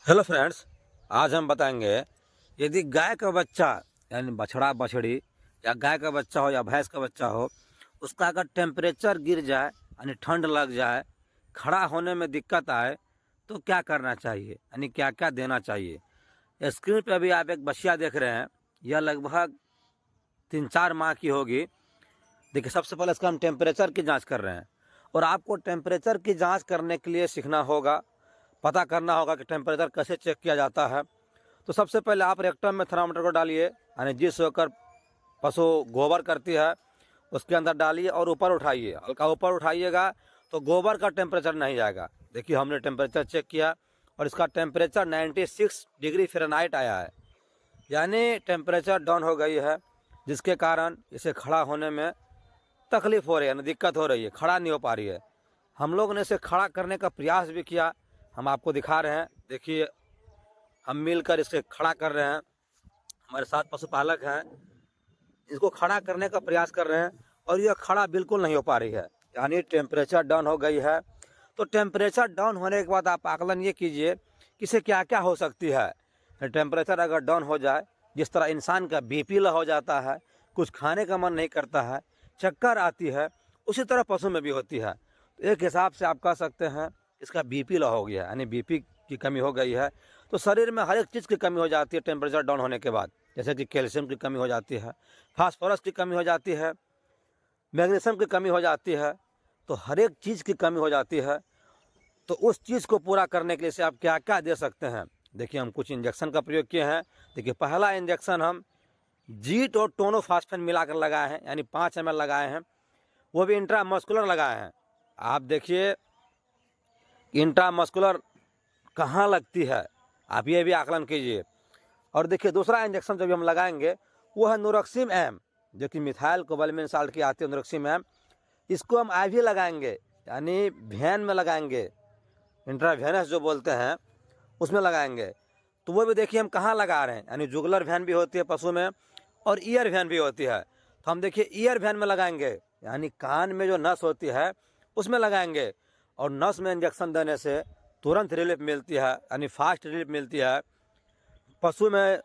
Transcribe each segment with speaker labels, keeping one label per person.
Speaker 1: Hello friends, आज हम बताएंगे यदि गाय का बच्चा यानी बछड़ा बछड़ी या गाय का बच्चा हो या भैंस का बच्चा हो, उसका अगर टेम्परेचर गिर जाए यानी ठंड लग जाए, खड़ा होने में दिक्कत आए तो क्या करना चाहिए, यानी क्या क्या देना चाहिए। स्क्रीन पे अभी आप एक बछिया देख रहे हैं, यह लगभग 3-4 माह की होगी। देखिए, सबसे पहले इसका हम टेम्परेचर की जाँच कर रहे हैं और आपको टेम्परेचर की जाँच करने के लिए सीखना होगा, पता करना होगा कि टेम्परेचर कैसे चेक किया जाता है। तो सबसे पहले आप रेक्टम में थर्मामीटर को डालिए, यानी जिस होकर पशु गोबर करती है उसके अंदर डालिए और ऊपर उठाइए। हल्का ऊपर उठाइएगा तो गोबर का टेम्परेचर नहीं जाएगा। देखिए, हमने टेम्परेचर चेक किया और इसका टेम्परेचर 96 डिग्री फ़ारेनहाइट आया है, यानी टेम्परेचर डाउन हो गई है, जिसके कारण इसे खड़ा होने में तकलीफ़ हो रही है, यानी दिक्कत हो रही है, खड़ा नहीं हो पा रही है। हम लोग ने इसे खड़ा करने का प्रयास भी किया, हम आपको दिखा रहे हैं। देखिए, हम मिलकर इसे खड़ा कर रहे हैं, हमारे साथ पशुपालक हैं, इसको खड़ा करने का प्रयास कर रहे हैं और यह खड़ा बिल्कुल नहीं हो पा रही है, यानी टेम्परेचर डाउन हो गई है। तो टेम्परेचर डाउन होने के बाद आप आकलन ये कीजिए कि इसे क्या क्या हो सकती है। टेम्परेचर अगर डाउन हो जाए, जिस तरह इंसान का बीपी लो हो जाता है, कुछ खाने का मन नहीं करता है, चक्कर आती है, उसी तरह पशु में भी होती है। तो एक हिसाब से आप कह सकते हैं इसका बीपी लो हो गया, यानी बीपी की कमी हो गई है। तो शरीर में हर एक चीज़ की कमी हो जाती है टेम्परेचर डाउन होने के बाद, जैसे कि कैल्शियम की कमी हो जाती है, फास्फोरस की कमी हो जाती है, मैग्नीशियम की कमी हो जाती है। तो हर एक चीज़ की कमी हो जाती है। तो उस चीज़ को पूरा करने के लिए से आप क्या क्या दे सकते हैं। देखिए, हम कुछ इंजेक्शन का प्रयोग किए हैं। देखिए, पहला इंजेक्शन हम जीट और टोनोफास्फेन मिलाकर लगाए हैं, यानी 5 ml लगाए हैं, वो भी इंट्रामस्कुलर लगाए हैं। आप देखिए इंट्रामस्कुलर कहाँ लगती है, आप ये भी आकलन कीजिए। और देखिए, दूसरा इंजेक्शन जो भी हम लगाएंगे वो है नूरोक्सिम एम, जो कि मिथाइल कोबालमिन साल्ट की आती है, नूरोक्सिम एम। इसको हम आईवी लगाएंगे, यानी वैन में लगाएंगे, इंट्रावेनस जो बोलते हैं उसमें लगाएंगे। तो वो भी देखिए हम कहाँ लगा रहे हैं, यानी जुगलर वैन भी होती है पशु में और ईयर वैन भी होती है। तो हम देखिए ईयर वैन में लगाएंगे, यानी कान में जो नस होती है उसमें लगाएंगे। और नस में इंजेक्शन देने से तुरंत रिलीफ मिलती है, यानी फास्ट रिलीफ मिलती है। पशु में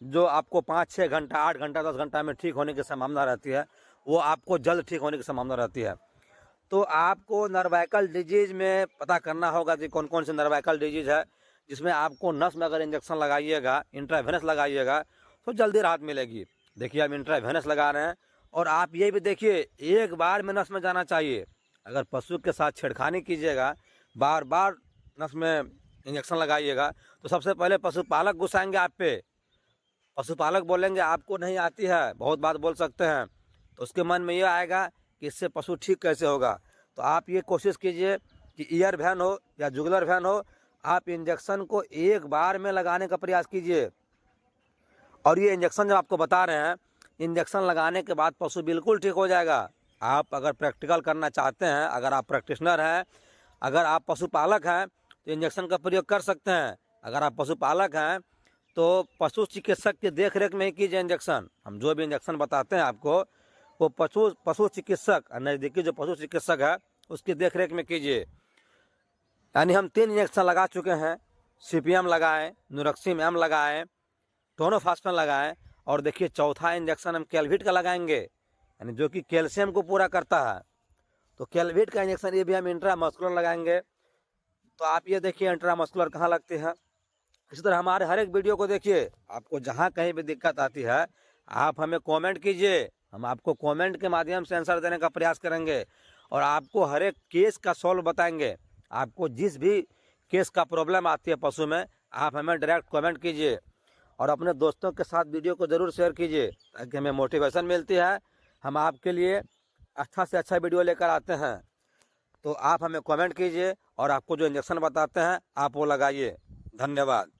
Speaker 1: जो आपको 5-6 घंटा, 8 घंटा, 10 घंटा में ठीक होने की संभावना रहती है, वो आपको जल्द ठीक होने की संभावना रहती है। तो आपको नर्वाइकल डिजीज़ में पता करना होगा कि कौन कौन से नर्वाइकल डिजीज़ है, जिसमें आपको नस में अगर इंजेक्शन लगाइएगा, इंट्रावेनस लगाइएगा तो जल्दी राहत मिलेगी। देखिए, हम इंट्रावेनस लगा रहे हैं और आप ये भी देखिए एक बार में नस में जाना चाहिए। अगर पशु के साथ छेड़खानी कीजिएगा, बार बार नस में इंजेक्शन लगाइएगा, तो सबसे पहले पशुपालक गुस्साएंगे आप पे। पशुपालक बोलेंगे आपको नहीं आती है, बहुत बात बोल सकते हैं। तो उसके मन में ये आएगा कि इससे पशु ठीक कैसे होगा। तो आप ये कोशिश कीजिए कि ईयर वैन हो या जुगलर वैन हो, आप इंजेक्शन को एक बार में लगाने का प्रयास कीजिए। और ये इंजेक्शन जो आपको बता रहे हैं, इंजेक्शन लगाने के बाद पशु बिल्कुल ठीक हो जाएगा। आप अगर प्रैक्टिकल करना चाहते हैं, अगर आप प्रैक्टिशनर हैं, अगर आप पशुपालक हैं, तो इंजेक्शन का प्रयोग कर सकते हैं। अगर आप पशुपालक हैं तो पशु चिकित्सक की देख रेख में ही कीजिए इंजेक्शन। हम जो भी इंजेक्शन बताते हैं आपको, वो पशु चिकित्सक, नज़दीकी जो पशु चिकित्सक है उसकी देख रेख में कीजिए। यानी हम 3 इंजेक्शन लगा चुके हैं, CPM लगाएं, नूरोक्सिम एम लगाएं, टोनोफास्फेन लगाएं, और देखिए चौथा इंजेक्शन हम कैलविट का लगाएंगे, यानी जो कि कैल्शियम को पूरा करता है। तो कैलविट का इंजेक्शन ये भी हम इंट्रामस्कुलर लगाएंगे। तो आप ये देखिए इंट्रामस्कुलर कहाँ लगती है। इसी तरह हमारे हर एक वीडियो को देखिए, आपको जहाँ कहीं भी दिक्कत आती है आप हमें कमेंट कीजिए, हम आपको कमेंट के माध्यम से आंसर देने का प्रयास करेंगे और आपको हर एक केस का सॉल्व बताएंगे। आपको जिस भी केस का प्रॉब्लम आती है पशु में, आप हमें डायरेक्ट कमेंट कीजिए और अपने दोस्तों के साथ वीडियो को ज़रूर शेयर कीजिए, ताकि हमें मोटिवेशन मिलती है, हम आपके लिए अच्छा से अच्छा वीडियो लेकर आते हैं। तो आप हमें कमेंट कीजिए और आपको जो इंजेक्शन बताते हैं आप वो लगाइए। धन्यवाद।